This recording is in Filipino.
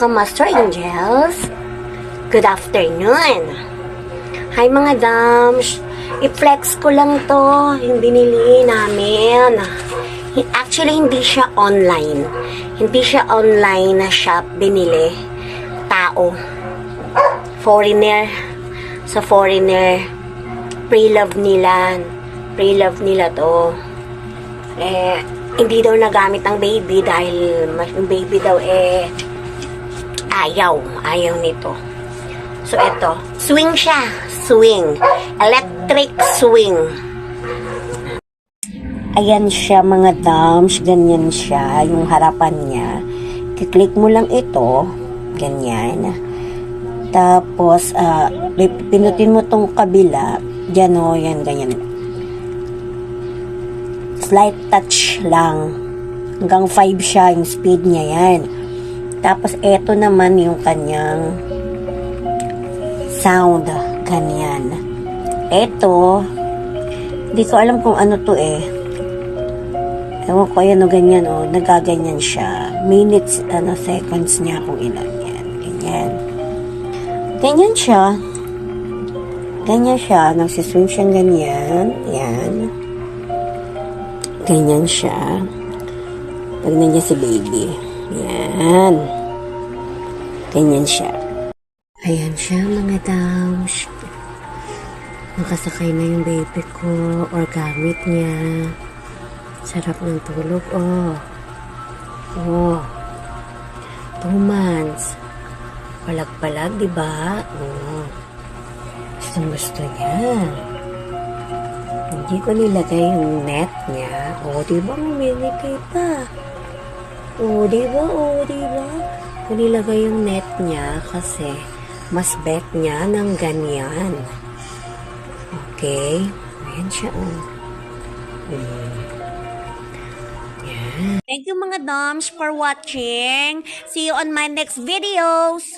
ka-Master Angels. Good afternoon. Hi mga dams. I-flex ko lang to, yung binili namin. Actually, hindi siya online. Hindi siya online na shop binili. Tao. Foreigner. Sa foreigner. Pre-love nila. Pre-love nila to. Hindi daw nagamit ang baby dahil yung baby daw ayaw nito. So eto, swing siya, swing, electric swing. Ayan siya mga dams, ganyan siya, yung harapan niya. Kiklik mo lang ito, ganyan. Tapos pinutin mo tong kabila, dyan o, yan, ganyan. Slight touch lang. Hanggang 5 siya yung speed niya yan. Tapos eto naman yung kanyang sound. Ganyan. Eto, hindi ko alam kung ano to Ewan ko, ayan o, ganyan o. Nagaganyan siya. Minutes, seconds niya kung ilan yan. Ganyan. Ganyan siya. Ganyan siya. Nagsiswing siya ganyan. Yan. Ganyan siya. Tignan niya si baby. Yan. Ganyan siya. Ayan siya mga dams. Nakasakay na yung baby ko or gamit niya. Sarap ng tulog. Oh. 2 months. Palag-palag, diba? Oh. Gusto niya. Hindi ko nilagay yung net niya. Diba may nilagay pa? Diba? Kung nilagay yung net niya kasi mas bet niya ng ganyan. Okay? Ayan siya, Thank you mga doms for watching. See you on my next videos.